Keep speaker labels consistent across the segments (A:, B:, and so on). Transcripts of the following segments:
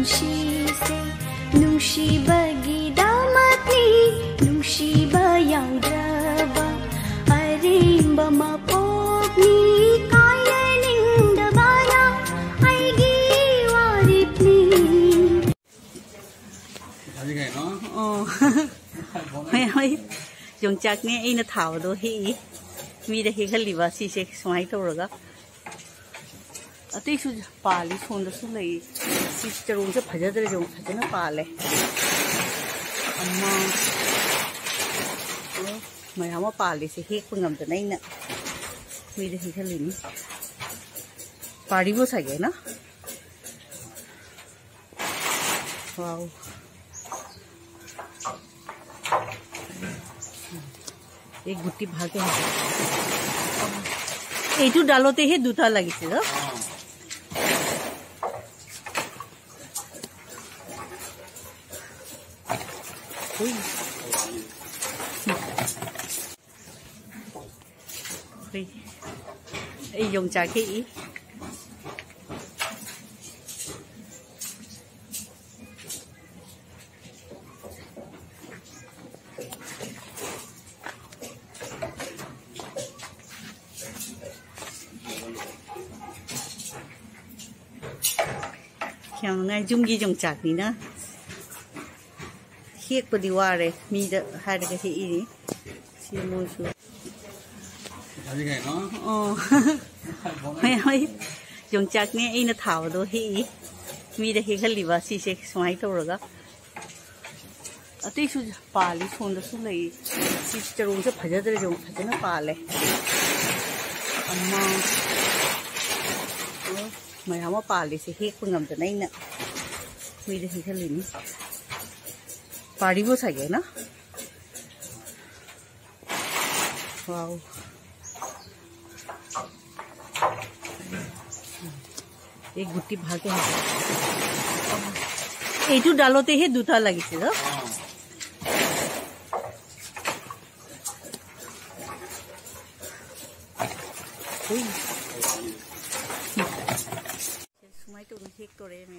A: ꯅꯨꯡꯁꯤꯁꯦ ꯅꯨꯡꯁꯤꯕꯒꯤꯗꯃꯛꯅꯤ ꯅꯨꯡꯁꯤꯕ ꯌꯥꯎꯗ꯭ꯔꯕ ꯑꯔꯦꯝꯕ ꯃꯄꯣꯛꯅꯤ ꯀꯥꯏꯅꯅꯤꯡꯗꯕꯅ ꯑꯩꯒꯤ ꯋꯥꯔꯤꯞꯅꯤ
B: ꯍꯣꯏ ꯌꯣꯡꯆꯥꯛꯅꯦ ꯑꯩꯅ ꯊꯥꯕꯗꯣ ꯍꯦꯛꯏ ꯃꯤꯗ ꯍꯦꯛꯍꯜꯂꯤꯕ ꯁꯤꯁꯦ ꯁꯨꯃꯥꯏꯅ ꯇꯧꯔꯒ ꯑꯇꯩꯁꯨ ꯄꯥꯜꯂꯤ ꯁꯣꯝꯗꯁꯨ ꯂꯩ ꯁꯤ ꯆꯔꯣꯡꯁꯦ ꯐꯖꯗ꯭ꯔꯦ ꯌꯦꯡꯉꯨ ꯐꯖꯅ ꯄꯥꯜꯂꯦ ꯑꯃ ꯃꯌꯥꯝ ꯑꯃ ꯄꯥꯜꯂꯤꯁꯦ ꯍꯦꯛꯄ ꯉꯝꯗꯅ ꯑꯩꯅ ꯃꯤꯗ ꯍꯦꯛꯍꯜꯂꯤꯅꯤ पारिबो सके ना वाव एक गुट्टी भागे এইটো ডালতে হে দুটা লাগিছে ন এই 용자게 이 그냥 날 중기 용자니나 헥버디 와래 미드 하르게 이리 시모수 ꯍꯣꯏ ꯌꯣꯡꯆꯥꯛꯅꯦ ꯑꯩꯅ ꯊꯥꯕꯗꯣ ꯍꯦꯛꯏ ꯃꯤꯗ ꯍꯦꯛꯍꯜꯂꯤꯕ ꯁꯤꯁꯦ ꯁꯨꯃꯥꯏꯅ ꯇꯧꯔꯒ ꯑꯇꯩꯁꯨ ꯄꯥꯜꯂꯤ ꯁꯣꯝꯗꯁꯨ ꯂꯩ ꯁꯤ ꯆꯔꯣꯡꯁꯦ ꯐꯖꯗ꯭ꯔꯦ ꯌꯦꯡꯉꯨ ꯐꯖꯅ ꯄꯥꯜꯂꯦ ꯑꯃ ꯃꯌꯥꯝ ꯑꯃ ꯄꯥꯜꯂꯤꯁꯦ ꯍꯦꯛꯄ ꯉꯝꯗꯅ ꯑꯩꯅ ꯃꯤꯗ ꯍꯦꯛꯍꯜꯂꯤꯅꯤ पारिबो सके ना वाव एक गुट्टी भागे এইটো ডালতে হে দুটা লাগিছে ন 수마이도 헥토레 명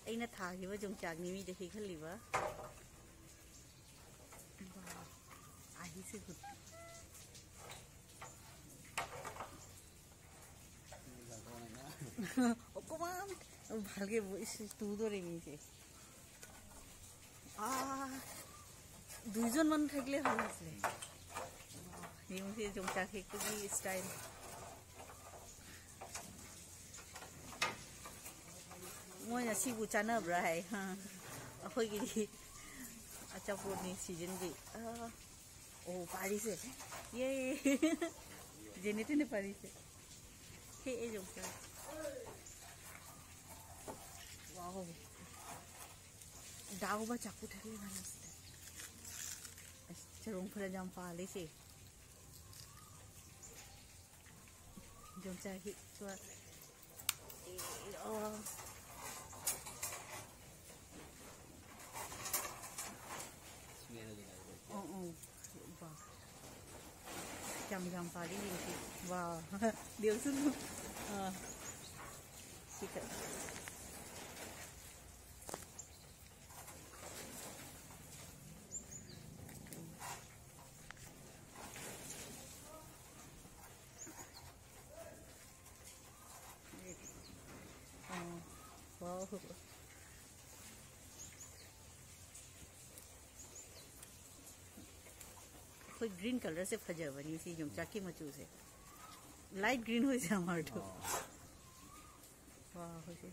B: ꯑꯩꯅ ꯊꯥꯈꯤꯕ ꯌꯣꯡꯆꯥꯛꯅꯤ ꯃꯤꯗ ꯍꯦꯛꯍꯜꯂꯤꯕ 아이스 굿 꼬만 발게 뭐 두더래 미세 아 দুইজনমান থাকলে ভাল আছিল এই মুছে যংচা হেককি স্টাইল मोया सिबु चानब्रा है हां अखोइगी अचापोनी सीजन की ओ पारी से ये जेनेते ने पारी से हे ए जोंका वाओ दागबा चाकू थाले भानस्ते चरोंफरा जाम पाले से जोंचा हि तो jam pagi ini wah dia sudah sikat wow कोई ग्रीन कलर से फजा बनी सी यौंचाक की मचू से लाइट ग्रीन हो से हमार तो वाह हो से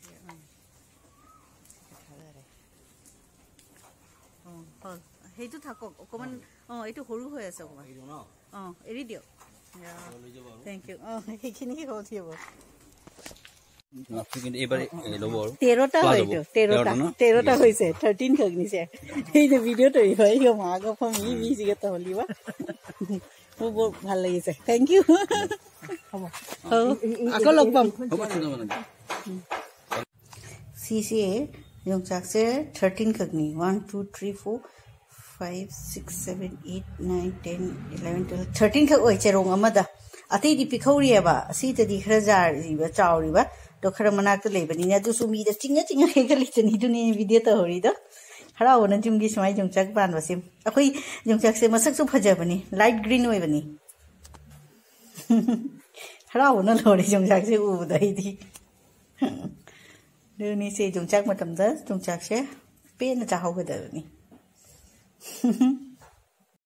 B: कलर है हां हेतु थाको ओकमान एतु हरु होय আছে ओकमान एरि दियो थैंक यू हेखिनि हो थियबो এবারে লব 13টা হইতো 13টা হইছে 13 খগনিছে এই যে ভিডিও তৈ হয় ও মাগো ফমি মিজিগে তো হলিবা ও বহুত ভাল লাগিছে থ্যাংক ইউ হ'ব আকো লগ পাম सीसी यौंचाक से 13 खगनी 1 2 3 4 5 6 7 8 9 10 11 12 13 खग ओइ चेरोंग अमदा अतै दि पिखौरियबा असि तदि खरा जारिबा चावरिबा तो खर मनाक लेबनी ने दुसु मी द चिंगा चिंगा हेगली चनी दुनी वीडियो तो होरी द हराव न जुमगी समाय जोंचाक बानबसिम अखोई जोंचाक से मसक सु फजबनी लाइट ग्रीन ओइबनी हराव न लोरे जोंचाक से उबदाइदी दुनी से जोंचाक मतमदा जोंचाक से पेन चाहौगदनी